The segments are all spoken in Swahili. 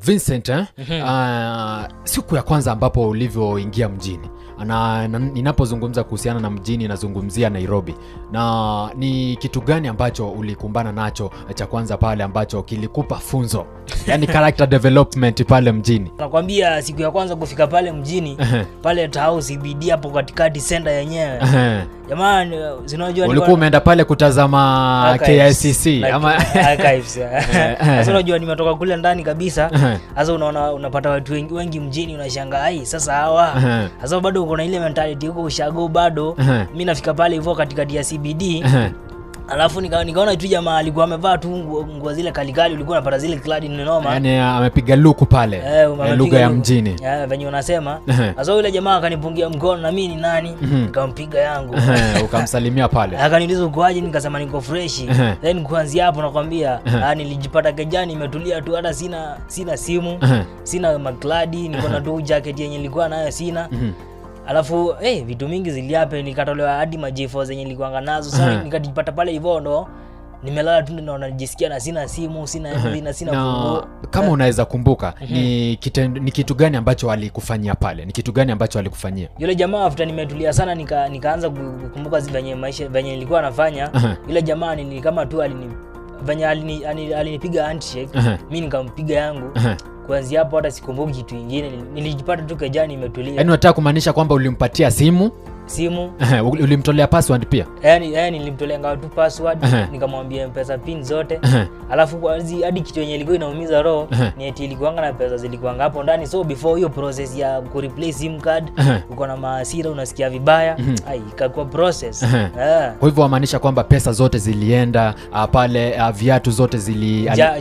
Vincent, siku ya kwanza ambapo ulivyoingia mjini, ninapozungumza kuhusiana na mjini nazungumzia Nairobi, na ni kitu gani ambacho ulikumbana nacho cha kwanza pale ambacho kilikupa funzo, yani character development pale mjini? Nakwambia siku ya kwanza kufika pale mjini, pale House CBD hapo katikati center yenyewe. Jamani, unajua ulikuwa umeenda pale kutazama KICC ama archives. Sasa unajua nimetoka kule ndani kabisa. Sasa unapata watu wengi mjini, unashangaa ai sasa hawa. Sasa bado uko na ile mentality huko ushago bado. Mimi nafika pale hivyo katikati ya CBD. Alafu nikaona tu jamaa alikuwa amevaa tu nguo zile kalikali, ulikuwa unapata zile clad ni noma. Yaani amepiga luku pale. Lugha ya mjini. Venye unasema. Sasa yule jamaa akanipungia mkono na mimi ni nani? Nikampiga yangu. Ukamsalimia pale. Akaniuliza uko aje, nikasema niko fresh. Then kuanzia hapo nakwambia nilijipata kejani nimetulia tu, hata sina simu, sina makladi, niko na tu jacket yenye nilikuwa nayo sina. Alafu vitu mingi ziliape, nikatolewa hadi majifu zenye nilikuanga nazo. Sasa nikajipata pale hivyo ndo nimelala tu na najisikia na sina simu, sina funguo. Kama unaweza kumbuka ni kitu gani ambacho alikufanyia pale? Ni kitu gani ambacho alikufanyia? Yule jamaa after nimetulia sana nikaanza kukumbuka venye maisha venye nilikuwa nafanya. Yule jamaa ni kama tu alinipiga handshake, mimi nikampiga yangu. Kuanzia hapo hata sikumbuki kitu kingine, nilijipata tu kejani nimetulia. Yaani unataka kumaanisha kwamba ulimpatia simu? Ulimtolea password pia? Yaani nilimtolea ngao tu password, nikamwambia M-Pesa pin zote. Alafu hadi kitu yenye ilikuwa inaumiza roho ni eti ilikuanga na pesa zilikuwa hapo ndani. So before hiyo process ya ku replace sim card, uko na mahasira, unasikia vibaya, ikakuwa process. Kwa hivyo wamaanisha kwamba pesa zote zilienda pale, viatu zote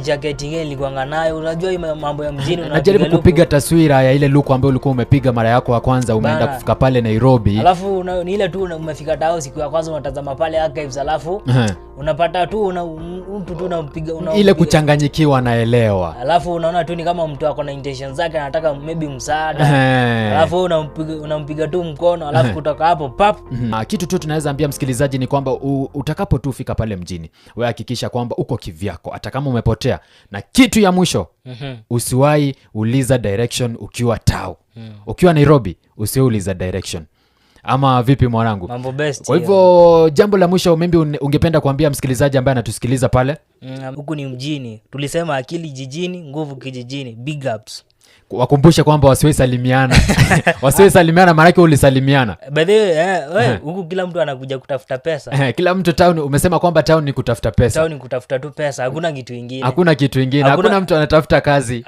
jacket ingine ilikuwa nayo. Unajua hii mambo ya mjini, unajaribu kupiga taswira ya ile look ambayo ulikuwa umepiga mara yako ya kwanza umeenda kufika pale Nairobi. Alafu ni ile tu umefika Dao siku ya kwanza unatazama pale archives, alafu unapata tu mtu tu unapiga ile kuchanganyikiwa, naelewa. Alafu unaona tu ni kama mtu ako na intention zake, anataka maybe msaada. Alafu unampiga tu mkono, alafu kutoka hapo pap. Kitu tu tunaweza ambia msikilizaji ni kwamba utakapo tu fika pale mjini, wewe hakikisha kwamba uko kivyako hata kama umepotea. Na kitu ya mwisho, usiwahi uliza direction ukiwa Tao. Ukiwa Nairobi usiuliza direction. Ama vipi mwanangu? Mambo best. Kwa hivyo jambo la mwisho maybe ungependa kuambia msikilizaji ambaye anatusikiliza pale? Huku ni mjini. Tulisema akili jijini, nguvu kijijini. Big ups. Wakumbushe kwamba wasiwe salimiana. Wasiwe salimiana, maana yake ulisalimiana. By the way, huku kila mtu anakuja kutafuta pesa. Kila mtu town, umesema kwamba town ni kutafuta pesa. Town ni kutafuta tu pesa. Hakuna kitu kingine. Hakuna kitu kingine. Hakuna mtu anatafuta kazi.